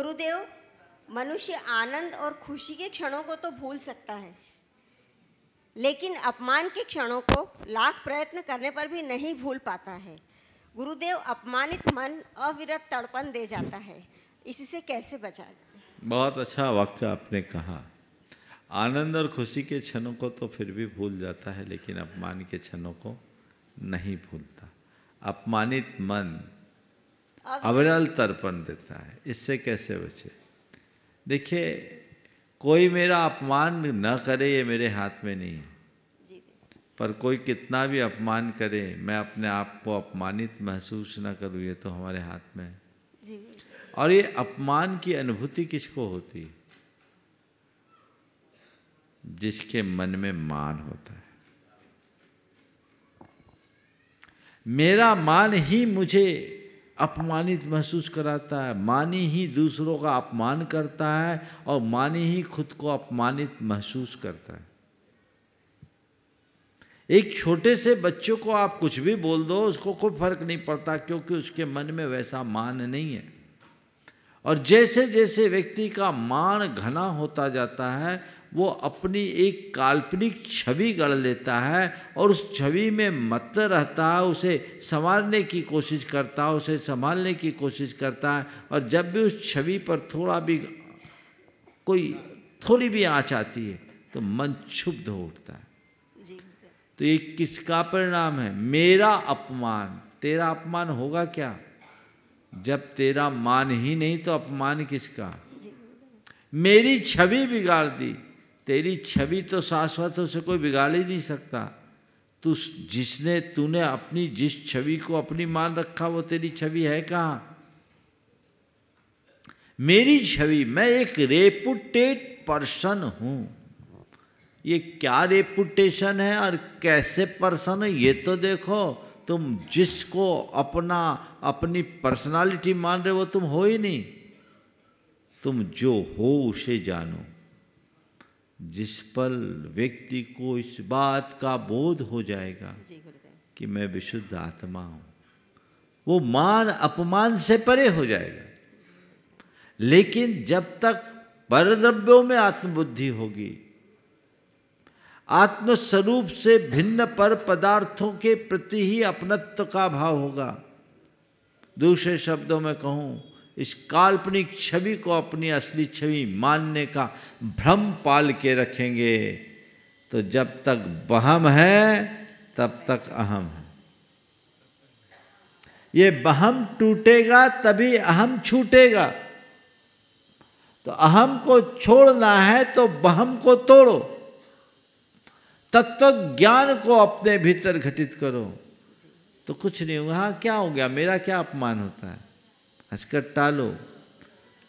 गुरुदेव, मनुष्य आनंद और खुशी के क्षणों को तो भूल सकता है, लेकिन अपमान के क्षणों को लाख प्रयत्न करने पर भी नहीं भूल पाता है। गुरुदेव, अपमानित मन अविरत तड़पन दे जाता है, इससे कैसे बचा जाए? बहुत अच्छा वाक्य आपने कहा। आनंद और खुशी के क्षणों को तो फिर भी भूल जाता है, लेकिन अपमान के क्षणों को नहीं भूलता। अपमानित मन अविरल तर्पण देता है, इससे कैसे बचे? देखिए, कोई मेरा अपमान न करे ये मेरे हाथ में नहीं है, पर कोई कितना भी अपमान करे मैं अपने आप को अपमानित महसूस न करूँ, ये तो हमारे हाथ में है। और ये अपमान की अनुभूति किसको होती है? जिसके मन में मान होता है। मेरा मान ही मुझे अपमानित महसूस कराता है, मान ही दूसरों का अपमान करता है और मान ही खुद को अपमानित महसूस करता है। एक छोटे से बच्चों को आप कुछ भी बोल दो, उसको कोई फर्क नहीं पड़ता, क्योंकि उसके मन में वैसा मान नहीं है। और जैसे जैसे व्यक्ति का मान घना होता जाता है, वो अपनी एक काल्पनिक छवि गढ़ लेता है और उस छवि में मत रहता है, उसे संवारने की कोशिश करता है, उसे संभालने की कोशिश करता है। और जब भी उस छवि पर थोड़ी भी आँच आती है तो मन क्षुब्ध हो उठता है। तो ये किसका परिणाम है? मेरा अपमान। तेरा अपमान होगा क्या? जब तेरा मान ही नहीं तो अपमान किसका? मेरी छवि बिगाड़ दी। तेरी छवि तो शाश्वत से कोई बिगाड़ ही नहीं सकता। तूने अपनी जिस छवि को अपनी मान रखा, वो तेरी छवि है कहाँ? मेरी छवि, मैं एक रेपुटेड पर्सन हूँ। ये क्या रेपुटेशन है और कैसे पर्सन है ये तो देखो। तुम जिसको अपनी पर्सनालिटी मान रहे हो, वो तुम हो ही नहीं। तुम जो हो उसे जानो। जिस पल व्यक्ति को इस बात का बोध हो जाएगा कि मैं विशुद्ध आत्मा हूँ, वो मान अपमान से परे हो जाएगा। लेकिन जब तक परद्रव्यों में आत्मबुद्धि होगी, आत्मस्वरूप से भिन्न पर पदार्थों के प्रति ही अपनत्व का भाव होगा। दूसरे शब्दों में कहूँ, इस काल्पनिक छवि को अपनी असली छवि मानने का भ्रम पाल के रखेंगे, तो जब तक वहम है तब तक अहम है। ये वहम टूटेगा तभी अहम छूटेगा। तो अहम को छोड़ना है तो वहम को तोड़ो, तत्व ज्ञान को अपने भीतर घटित करो, तो कुछ नहीं होगा। हाँ, क्या हो गया, मेरा क्या अपमान होता है, हंसकर टालो।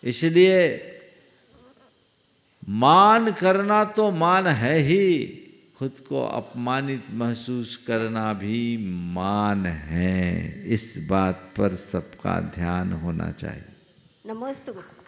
इसलिए मान करना तो मान है ही, खुद को अपमानित महसूस करना भी मान है। इस बात पर सबका ध्यान होना चाहिए। नमस्ते गुरु।